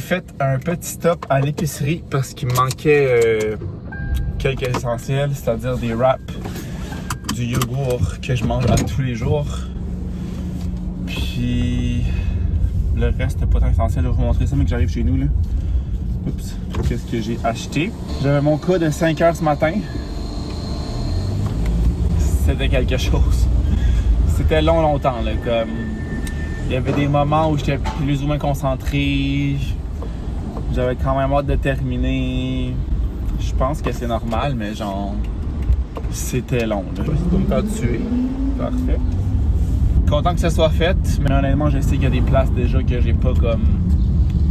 fait un petit stop à l'épicerie parce qu'il me manquait quelques essentiels, c'est-à-dire des wraps, du yogourt que je mange à tous les jours. Puis le reste, pas tant essentiel. Je vais vous montrer ça, mais que j'arrive chez nous, là. Oups, qu'est-ce que j'ai acheté? J'avais mon cas de 5 heures ce matin. C'était quelque chose. C'était longtemps, là, comme... Il y avait des moments où j'étais plus ou moins concentré. J'avais quand même hâte de terminer. Je pense que c'est normal, mais genre... C'était long, là. C'est pas me faire tuer. Parfait. Content que ça soit fait, mais honnêtement, je sais qu'il y a des places déjà que j'ai pas comme...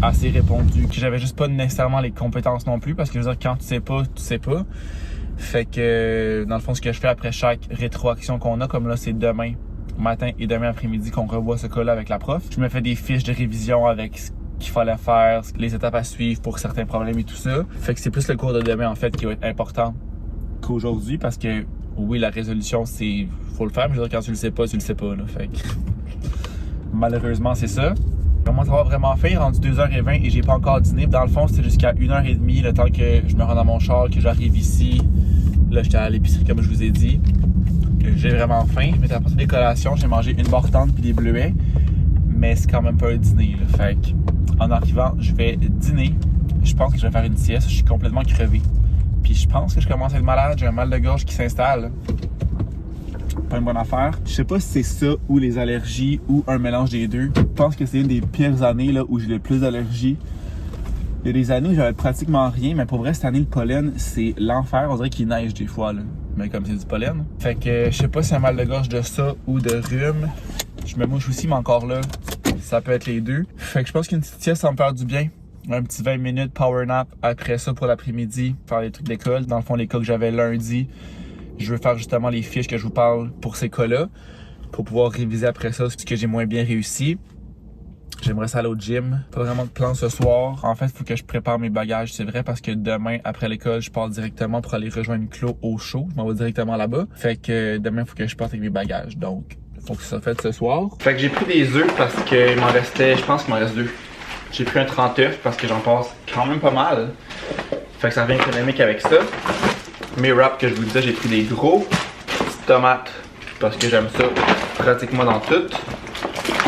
assez répondu, que j'avais juste pas nécessairement les compétences non plus, parce que je veux dire, quand tu sais pas, tu sais pas. Fait que, dans le fond, ce que je fais après chaque rétroaction qu'on a, comme là, c'est demain matin et demain après-midi qu'on revoit ce cas-là avec la prof. Je me fais des fiches de révision avec ce qu'il fallait faire, les étapes à suivre pour certains problèmes et tout ça. Fait que c'est plus le cours de demain, en fait, qui va être important qu'aujourd'hui, parce que, oui, la résolution, c'est... faut le faire, mais je veux dire, quand tu le sais pas, tu le sais pas, là. Fait que, malheureusement, c'est ça. Je commence à avoir vraiment faim, rendu 2h20 et j'ai pas encore dîné. Dans le fond, c'était jusqu'à 1h30 le temps que je me rende dans mon char, que j'arrive ici. Là, j'étais à l'épicerie comme je vous ai dit. J'ai vraiment faim. Je m'étais apporté des collations, j'ai mangé une barre tendre puis des bleuets. Mais c'est quand même pas un dîner, là. Fait que, en arrivant, je vais dîner. Je pense que je vais faire une sieste. Je suis complètement crevé. Puis je pense que je commence à être malade. J'ai un mal de gorge qui s'installe. Pas une bonne affaire. Je sais pas si c'est ça ou les allergies ou un mélange des deux. Je pense que c'est une des pires années là, où j'ai le plus d'allergies. Il y a des années où j'avais pratiquement rien, mais pour vrai, cette année, le pollen, c'est l'enfer. On dirait qu'il neige des fois, là. Mais comme c'est du pollen. Fait que je sais pas si c'est un mal de gorge de ça ou de rhume. Je me mouche aussi, mais encore là, ça peut être les deux. Fait que je pense qu'une petite sieste, ça me fait du bien. Un petit 20 minutes power nap après ça pour l'après-midi. Faire les trucs d'école. Dans le fond, les cas que j'avais lundi. Je veux faire justement les fiches que je vous parle pour ces cas-là, pour pouvoir réviser après ça ce que j'ai moins bien réussi. J'aimerais ça aller au gym. Pas vraiment de plan ce soir. En fait, il faut que je prépare mes bagages, c'est vrai, parce que demain, après l'école, je pars directement pour aller rejoindre Claude au show. Je m'en vais directement là-bas. Fait que demain, il faut que je parte avec mes bagages. Donc, il faut que ça soit fait ce soir. Fait que j'ai pris des œufs parce qu'il m'en restait, je pense qu'il m'en reste 2. J'ai pris un 30 œufs parce que j'en passe quand même pas mal. Fait que ça revient économique avec ça. Mes wraps que je vous disais, j'ai pris des gros petites tomates parce que j'aime ça pratiquement dans tout.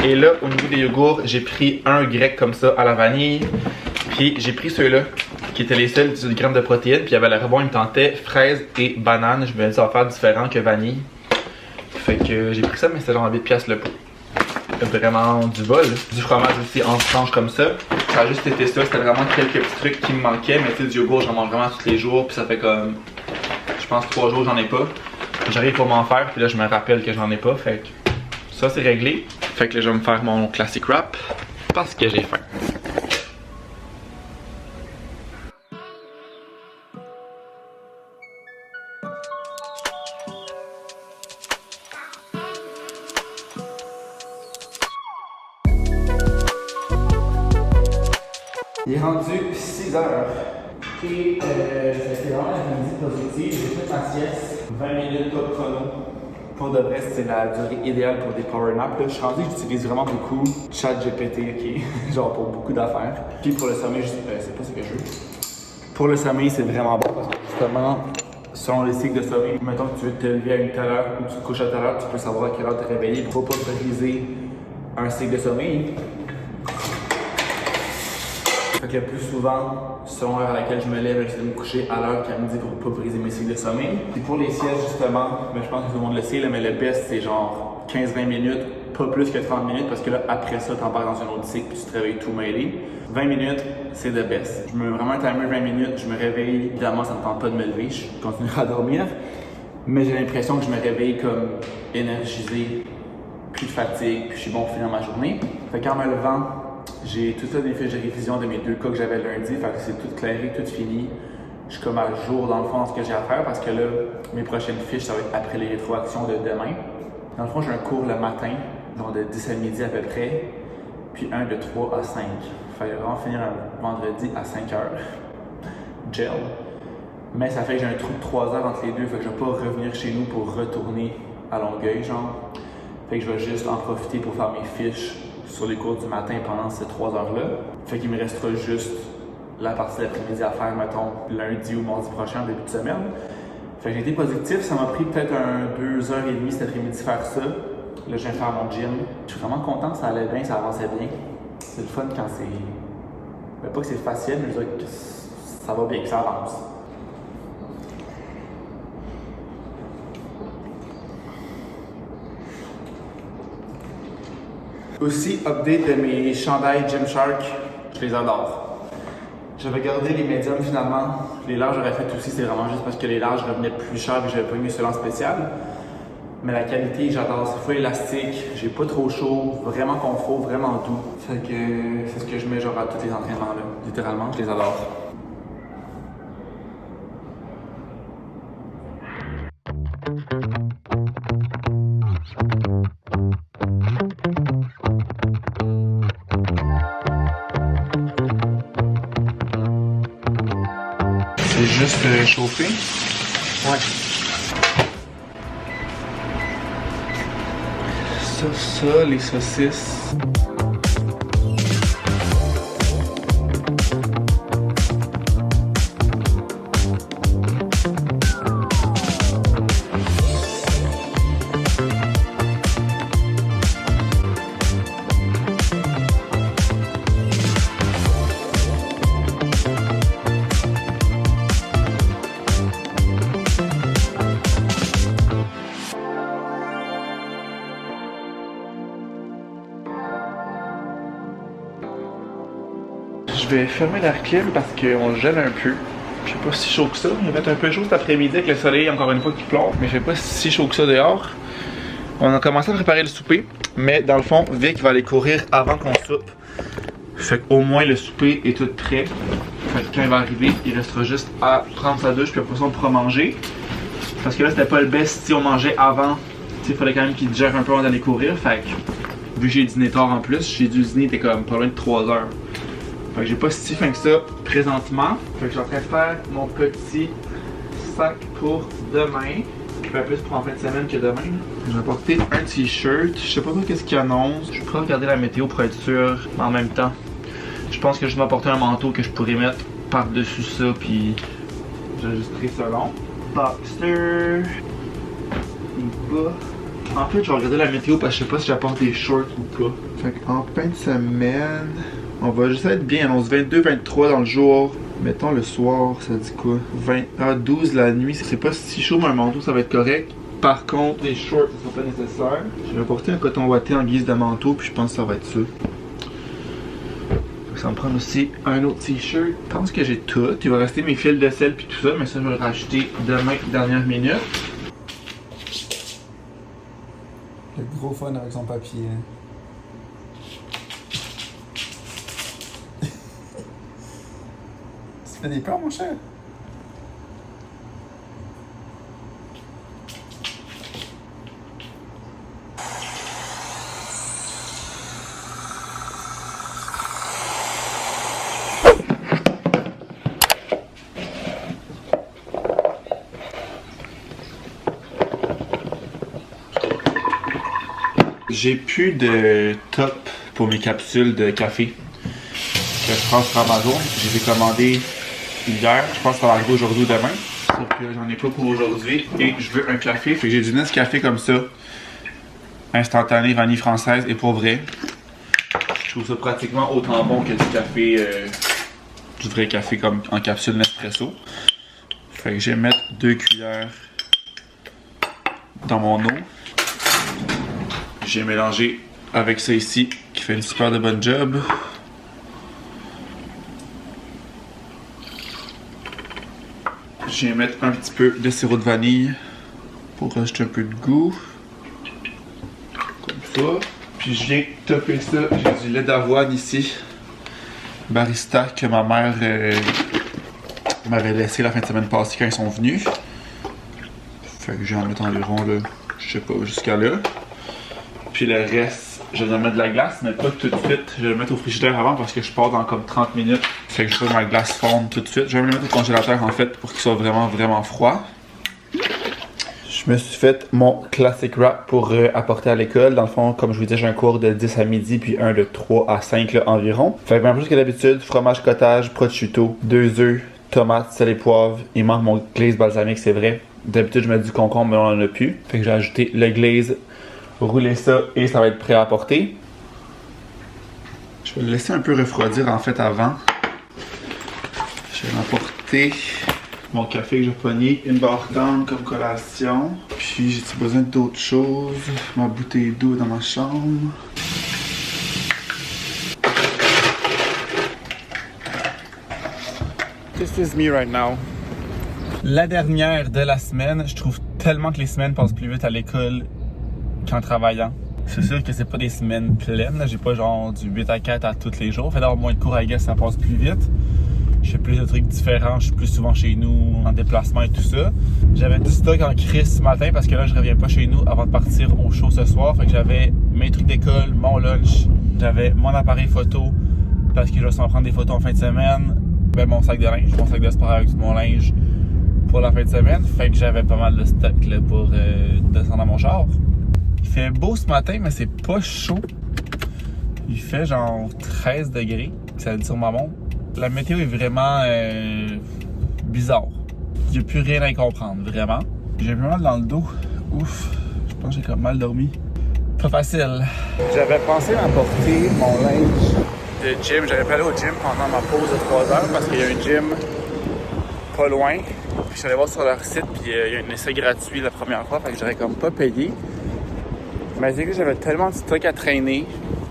Et là, au niveau des yogourts, j'ai pris un grec comme ça à la vanille. Puis j'ai pris ceux-là qui étaient les seuls 18 grammes de protéines. Puis il y avait le rebond, il me tentait fraise et banane. Je me disais ça va faire différent que vanille. Fait que j'ai pris ça, mais c'était genre 8 piastres le pot. Vraiment du bol. Du fromage aussi en tranches comme ça. Ça a juste été ça. C'était vraiment quelques petits trucs qui me manquaient. Mais tu sais, du yogourt, j'en mange vraiment tous les jours. Puis ça fait comme, je pense 3 jours, j'en ai pas. J'arrive pour m'en faire. Puis là, je me rappelle que j'en ai pas. Fait que ça, c'est réglé. Fait que là, je vais me faire mon classic wrap parce que j'ai faim. Il est rendu 6 heures. Et c'était vraiment l'après-midi positive. J'ai fait ma sieste, 20 minutes top chrono. Pour de vrai, c'est la durée idéale pour des power naps. Là, je suis rendu que j'utilise vraiment beaucoup ChatGPT, ok? Genre pour beaucoup d'affaires. Puis pour le sommeil, c'est pas ce que je veux. Pour le sommeil, c'est vraiment bon parce que justement, selon les cycles de sommeil, mettons que tu veux te lever à une telle heure ou tu te couches à telle heure, tu peux savoir à quelle heure te réveiller pour pas briser un cycle de sommeil. Fait que le plus souvent, selon l'heure à laquelle je me lève, j'essaie de me coucher à l'heure qu'elle me dit pour pas briser mes cycles de sommeil. Puis pour les siestes, justement, je pense que tout le monde le sait, là, mais le best, c'est genre 15-20 minutes, pas plus que 30 minutes, parce que là, après ça, t'en pars dans un autre cycle, puis tu te réveilles tout mêlé. 20 minutes, c'est le best. Je me mets vraiment un timer 20 minutes, je me réveille. Évidemment, ça me tente pas de me lever, je continuerai à dormir. Mais j'ai l'impression que je me réveille comme énergisé, plus de fatigue, puis je suis bon pour finir ma journée. Fait qu'en me levant, j'ai tout ça des fiches de révision de mes 2 cas que j'avais lundi, fait que c'est tout clairé, tout fini. Je suis comme à jour dans le fond de ce que j'ai à faire parce que là, mes prochaines fiches, ça va être après les rétroactions de demain. Dans le fond, j'ai un cours le matin, genre de 10 à midi à peu près, puis un de 3 à 5. Fait que vraiment finir un vendredi à 5 heures. Gel. Mais ça fait que j'ai un trou de 3 heures entre les deux, fait que je vais pas revenir chez nous pour retourner à Longueuil, genre. Fait que je vais juste en profiter pour faire mes fiches sur les cours du matin pendant ces 3 heures-là. Fait qu'il me restera juste la partie de l'après-midi à faire, mettons, lundi ou mardi prochain, en début de semaine. Fait que j'ai été positif, ça m'a pris peut-être 2h30 cet après-midi de faire ça. Là, je viens faire mon gym. Je suis vraiment content que ça allait bien, ça avançait bien. C'est le fun quand c'est... Ben, pas que c'est facile, mais je veux dire que ça va bien, que ça avance. Aussi, update de mes chandails Gymshark, je les adore. J'avais gardé les médiums finalement. Les larges j'aurais fait aussi, c'est vraiment juste parce que les larges revenaient plus cher et j'avais pas mis ceux-là en spécial. Mais la qualité, j'adore. C'est full élastique, j'ai pas trop chaud, vraiment confort, vraiment doux. Fait que c'est ce que je mets genre à tous les entraînements là. Littéralement, je les adore. C'est juste chauffer. Ouais. Ça, les saucisses. Je vais fermer l'air clim parce qu'on gèle un peu. Je sais pas si chaud que ça. Il va être un peu chaud cet après-midi avec le soleil encore une fois qui plombe, mais je sais pas si chaud que ça dehors. On a commencé à préparer le souper, mais dans le fond, Vic va aller courir avant qu'on soupe. Fait qu'au moins le souper est tout prêt. Fait que quand il va arriver, il restera juste à prendre sa douche puis après ça on pourra manger. Parce que là c'était pas le best si on mangeait avant. Il fallait quand même qu'il digère un peu avant d'aller courir. Fait que vu que j'ai dîné tard en plus, j'ai dû dîner, t'es comme pas loin de 3 heures. Fait que j'ai pas si faim que ça présentement. Fait que je suis en train de faire mon petit sac pour demain. Un peu plus pour en fin de semaine que demain. J'ai apporté un t-shirt. Je sais pas qu'est-ce qu'il annonce. Je pourrais regarder la météo pour être sûr. Mais en même temps, je pense que je vais m'apporter un manteau que je pourrais mettre par-dessus ça. Puis j'ajusterai selon. Boxster. Et bas. En fait, je vais regarder la météo parce que je sais pas si j'apporte des shorts ou pas. Fait qu'en fin de semaine, on va juste être bien. On se 22-23 dans le jour. Mettons le soir, ça dit quoi? 12 la nuit. C'est pas si chaud, mais un manteau, ça va être correct. Par contre, les shorts, ça sera pas nécessaire. Je vais apporter un coton ouaté en guise de manteau, puis je pense que ça va être ça. Ça va me prendre aussi un autre t-shirt. Je pense que j'ai tout. Il va rester mes fils de sel puis tout ça, mais ça, je vais le racheter demain, dernière minute. Le gros fun avec son papier. Hein. Tu fais des plans, mon cher? J'ai plus de top pour mes capsules de café que je prends sur Amazon. Je les ai commandées hier. Je pense que ça va arriver aujourd'hui ou demain. Sauf que j'en ai pas pour aujourd'hui et je veux un café. Fait que j'ai du Nescafé comme ça. Instantané, vanille française et pour vrai. Je trouve ça pratiquement autant bon que du café, du vrai café comme en capsule Nespresso. Fait que je vais mettre 2 cuillères dans mon eau. J'ai mélangé avec ça ici, qui fait une super de bonne job. Je vais mettre un petit peu de sirop de vanille pour rajouter un peu de goût. Comme ça. Puis je viens topper ça. J'ai du lait d'avoine ici. Barista que ma mère m'avait laissé la fin de semaine passée quand ils sont venus. Fait que je vais en mettre environ là, je sais pas, jusqu'à là. Puis le reste, je vais mettre de la glace, mais pas tout de suite. Je vais le mettre au frigidaire avant parce que je pars dans comme 30 minutes. Fait que je fais ma glace fondre tout de suite. Je vais me le mettre au congélateur en fait pour qu'il soit vraiment froid. Je Je me suis fait mon classic wrap pour apporter à l'école. Dans le fond, comme je vous disais, j'ai un cours de 10 à midi puis un de 3 à 5 là, environ. Fait que même plus que d'habitude, fromage cottage, prosciutto, 2 œufs, tomates, sel et poivre. Il manque mon glaze balsamique, c'est vrai. D'habitude, je mets du concombre, mais on en a plus. Fait que j'ai ajouté le glaze, rouler ça et ça va être prêt à apporter. Je vais le laisser un peu refroidir en fait avant. Je vais m'apporter mon café que j'ai pogné, une barre d'âme comme collation. Puis j'ai besoin d'autres choses. Ma bouteille d'eau dans ma chambre. This is me right now. La dernière de la semaine, je trouve tellement que les semaines passent plus vite à l'école qu'en travaillant. C'est sûr que c'est pas des semaines pleines, là. J'ai pas genre du 8 à 4 à tous les jours. Fait d'avoir moins de cours à guess, ça passe plus vite. Je fais plus de trucs différents, je suis plus souvent chez nous, en déplacement et tout ça. J'avais du stock en crise ce matin parce que là, je reviens pas chez nous avant de partir au show ce soir. Fait que j'avais mes trucs d'école, mon lunch, j'avais mon appareil photo parce que je vais s'en prendre des photos en fin de semaine. Ben, mon sac de linge, mon sac de sport avec tout mon linge pour la fin de semaine. Fait que j'avais pas mal de stock là, pour descendre à mon char. Il fait beau ce matin, mais c'est pas chaud. Il fait genre 13 degrés, ça dit sur ma montre. La météo est vraiment bizarre. Il n'y a plus rien à y comprendre, vraiment. J'ai plus mal dans le dos. Ouf, je pense que j'ai comme mal dormi. Pas facile. J'avais pensé m'apporter mon linge de gym. J'avais pas allé au gym pendant ma pause de 3 heures parce qu'il y a un gym pas loin. Puis je suis allé voir sur leur site, puis il y a un essai gratuit la première fois, fait que j'aurais comme pas payé. Mais c'est que j'avais tellement de stock à traîner.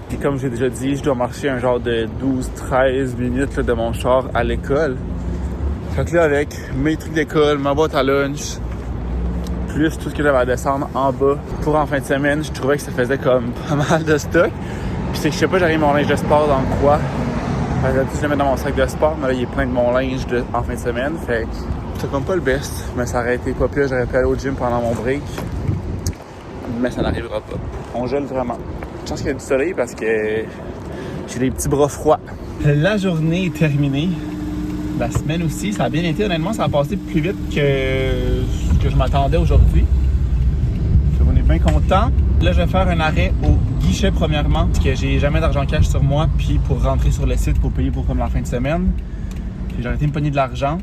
Puis comme j'ai déjà dit, je dois marcher un genre de 12-13 minutes là, de mon char à l'école. Fait que là, avec mes trucs d'école, ma boîte à lunch, plus tout ce que j'avais à descendre en bas pour en fin de semaine, je trouvais que ça faisait comme pas mal de stock. Puis c'est que je sais pas, j'arrive mon linge de sport dans quoi. Fait que j'ai dû le mettre dans mon sac de sport, mais là, il est plein de mon linge en fin de semaine. Fait que c'est comme pas le best, mais ça aurait été pas pire. J'aurais pu aller au gym pendant mon break. Mais ça n'arrivera pas. On gèle vraiment. Je pense qu'il y a du soleil parce que j'ai des petits bras froids. La journée est terminée. La semaine aussi, ça a bien été. Honnêtement, ça a passé plus vite que ce que je m'attendais aujourd'hui. On est bien content. Là, je vais faire un arrêt au guichet premièrement parce que j'ai jamais d'argent cash sur moi. Puis pour rentrer sur le site, pour payer pour comme la fin de semaine. Puis j'ai arrêté de me pogner de l'argent.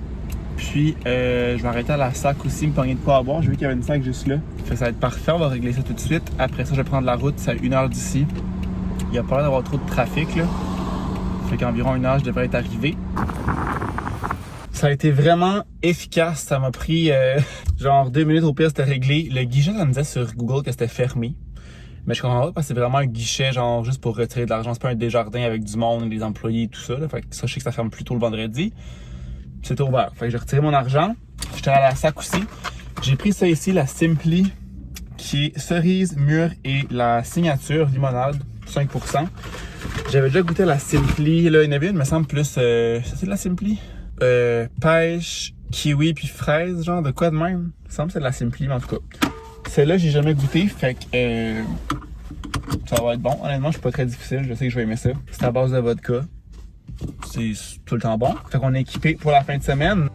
Puis je vais arrêter à la sac aussi, me pogner de quoi à boire. J'ai vu qu'il y avait une sac juste là. Fait que ça va être parfait, on va régler ça tout de suite. Après ça, je vais prendre la route, c'est à 1 heure d'ici. Il n'y a pas l'air d'avoir trop de trafic là. Fait qu'environ 1 heure, je devrais être arrivé. Ça a été vraiment efficace. Ça m'a pris genre 2 minutes au pire, c'était réglé. Le guichet, ça me disait sur Google que c'était fermé. Mais je comprends pas parce que c'est vraiment un guichet genre juste pour retirer de l'argent. C'est pas un Desjardins avec du monde, des employés et tout ça. Là. Fait que ça, je sais que ça ferme plus tôt le vendredi. C'était ouvert. Fait que j'ai retiré mon argent. J'étais à la sac aussi. J'ai pris ça ici, la Simply, qui est cerise, mûre et la signature limonade, 5%. J'avais déjà goûté la Simply. Là, il y en avait une, me semble plus. C'est de la Simply? Pêche, kiwi puis fraise, genre de quoi de même? Il me semble que c'est de la Simply, mais en tout cas. Celle-là, j'ai jamais goûté, fait que ça va être bon. Honnêtement, je suis pas très difficile, je sais que je vais aimer ça. C'est à base de vodka. C'est tout le temps bon. Fait qu'on est équipé pour la fin de semaine.